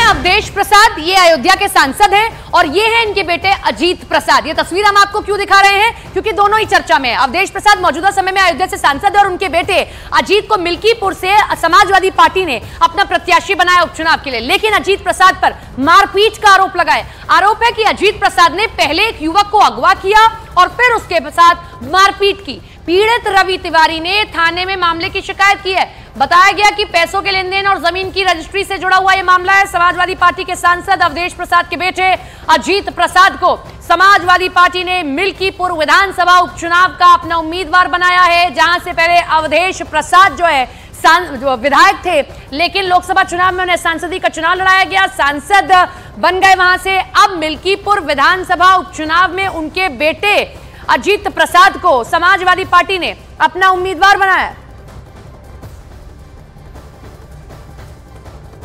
अवधेश प्रसाद, ये अयोध्या के सांसद हैं और ये हैं इनके बेटे अजीत प्रसाद। ये तस्वीर हम आपको क्यों दिखा रहे हैं, क्योंकि दोनों ही चर्चा में है। अवधेश प्रसाद मौजूदा समय में अयोध्या से सांसद है और उनके बेटे अजीत को मिल्कीपुर से समाजवादी पार्टी ने अपना प्रत्याशी बनाया उपचुनाव के लिए, लेकिन अजीत प्रसाद पर मारपीट का आरोप लगाए। आरोप है कि अजीत प्रसाद ने पहले एक युवक को अगवा किया और फिर उसके साथ मारपीट की। पीड़ित रवि तिवारी ने थाने में मामले की शिकायत की है। बताया गया कि पैसों के लेन देन और जमीन की रजिस्ट्री से जुड़ा हुआ यह मामला है। समाजवादी पार्टी के सांसद अवधेश प्रसाद के बेटे अजीत प्रसाद को समाजवादी पार्टी ने मिल्कीपुर विधानसभा उपचुनाव का अपना उम्मीदवार बनाया है, जहां से पहले अवधेश प्रसाद जो है विधायक थे, लेकिन लोकसभा चुनाव में उन्हें सांसदी का चुनाव लड़ाया गया, सांसद बन गए वहां से। अब मिल्कीपुर विधानसभा उपचुनाव में उनके बेटे अजीत प्रसाद को समाजवादी पार्टी ने अपना उम्मीदवार बनाया।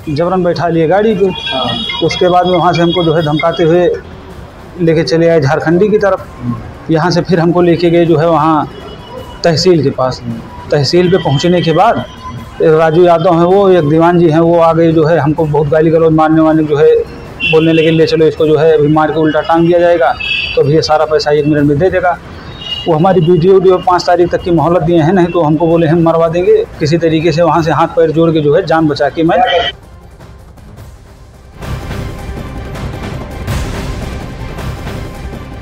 जबरन बैठा लिए गाड़ी को, उसके बाद में वहाँ से हमको जो है धमकाते हुए लेके चले आए झारखंडी की तरफ। यहाँ से फिर हमको लेके गए जो है वहाँ तहसील के पास। तहसील पे पहुँचने के बाद राजू यादव हैं, वो एक दीवान जी हैं, वो आ गए जो है हमको बहुत गाली गलौज मारने वाले जो है बोलने लगे, ले चलो इसको जो है अभी मार के उल्टा टांग दिया जाएगा, तो भी ये सारा पैसा 1 मिनट में दे देगा। वो हमारी वीडियो 5 तारीख तक की मोहलत दिए हैं, नहीं तो हमको बोले हम मरवा देंगे। किसी तरीके से वहाँ से हाथ पैर जोड़ के जो है जान बचा के मैं।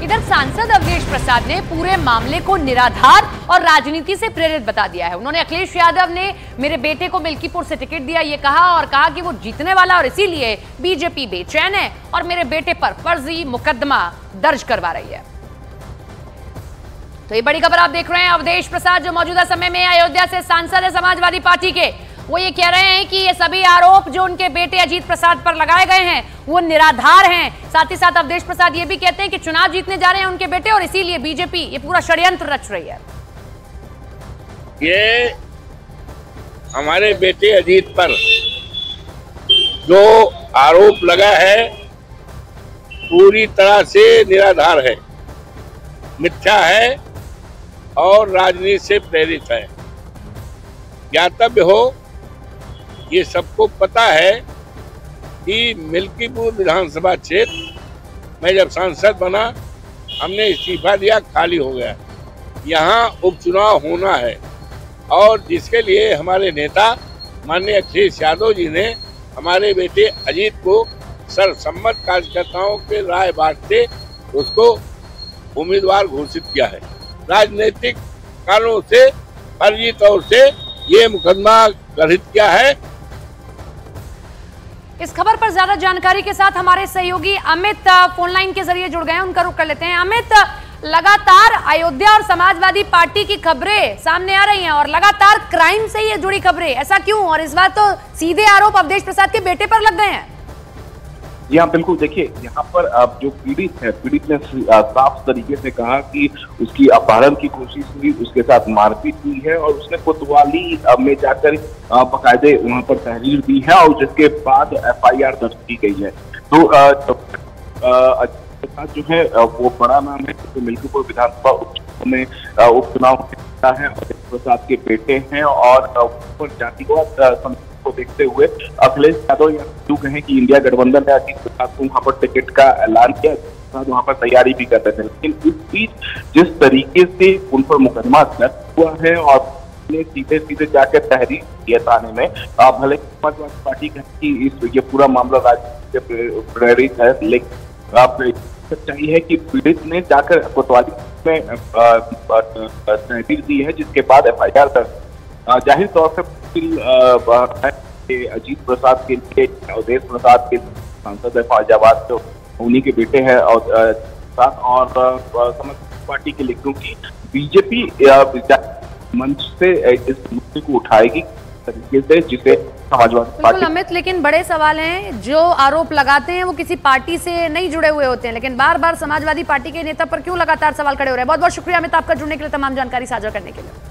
इधर सांसद अवधेश प्रसाद ने पूरे मामले को निराधार और राजनीति से प्रेरित बता दिया है। उन्होंने अखिलेश यादव ने मेरे बेटे को मिल्कीपुर से टिकट दिया ये कहा, और कहा कि वो जीतने वाला और इसीलिए बीजेपी बेचैन है और मेरे बेटे पर फर्जी मुकदमा दर्ज करवा रही है। तो ये बड़ी खबर आप देख रहे हैं। अवधेश प्रसाद जो मौजूदा समय में अयोध्या से सांसद है समाजवादी पार्टी के, वो ये कह रहे हैं कि ये सभी आरोप जो उनके बेटे अजीत प्रसाद पर लगाए गए हैं वो निराधार हैं। साथ ही साथ अवधेश प्रसाद ये भी कहते हैं कि चुनाव जीतने जा रहे हैं उनके बेटे और इसीलिए बीजेपी ये पूरा षड्यंत्र रच रही है। ये हमारे बेटे अजीत पर जो आरोप लगा है पूरी तरह से निराधार है, मिथ्या है और राजनीति से प्रेरित है। ज्ञातव्य हो, ये सबको पता है कि मिल्कीपुर विधानसभा क्षेत्र में जब सांसद बना हमने इस्तीफा दिया, खाली हो गया। यहाँ उपचुनाव होना है और जिसके लिए हमारे नेता माननीय अखिलेश यादव जी ने हमारे बेटे अजीत को सर्वसम्मत कार्यकर्ताओं के राय बांटते उसको उम्मीदवार घोषित किया है। राजनीतिक कारणों से फर्जी तौर से ये मुकदमा गठित किया है। इस खबर पर ज्यादा जानकारी के साथ हमारे सहयोगी अमित फोनलाइन के जरिए जुड़ गए हैं, उनका रुख कर लेते हैं। अमित, लगातार अयोध्या और समाजवादी पार्टी की खबरें सामने आ रही हैं और लगातार क्राइम से ये जुड़ी खबरें, ऐसा क्यों? और इस बार तो सीधे आरोप अवधेश प्रसाद के बेटे पर लग गए हैं। जी हाँ, बिल्कुल। देखिए, यहाँ पर जो पीड़ित है, पीड़ित ने साफ तरीके से कहा कि उसकी अपहरण की कोशिश हुई, उसके साथ मारपीट हुई है और उसने कोतवाली में जाकर बाकायदे वहाँ पर तहरीर दी है और जिसके बाद FIR दर्ज की गई है। तो जो है वो बड़ा नाम है, तो मिल्कीपुर विधानसभा उपचुनाव में उपचुनाव है और प्रसाद के बेटे हैं और जातिगत को देखते हुए अखिलेश यादव यूं कहें कि इंडिया गठबंधन ने अजीत प्रसाद को वहां पर टिकट का ऐलान किया, वहां पर तैयारी भी कर रहे थे। लेकिन इस बीच जिस तरीके से उन पर मुकदमा दर्ज हुआ है और सीधे सीधे जाकर तहरीर दिया थाने में, भले समाजवादी पार्टी की ये पूरा मामला राजनीति से प्रेरित है, लेकिन सच्चाई है कि पीड़ित ने जाकर कोतवाली में तहरीर दी है, जिसके बाद FIR दर्ज। जाहिर तौर पर अजीत प्रसाद के लिए अवधेश प्रसाद के सांसद है फैजाबाद, तो उन्हीं के बेटे हैं और समाजवादी पार्टी के लिए, क्योंकि बीजेपी मंच से इस मुद्दे को उठाएगी तरीके से जिसे समाजवादी पार्टी। अमित, लेकिन बड़े सवाल हैं, जो आरोप लगाते हैं वो किसी पार्टी से नहीं जुड़े हुए होते हैं, लेकिन बार बार समाजवादी पार्टी के नेता पर क्यों लगातार सवाल खड़े हो रहे हैं। बहुत बहुत शुक्रिया अमित आपका जुड़ने के लिए, तमाम जानकारी साझा करने के लिए।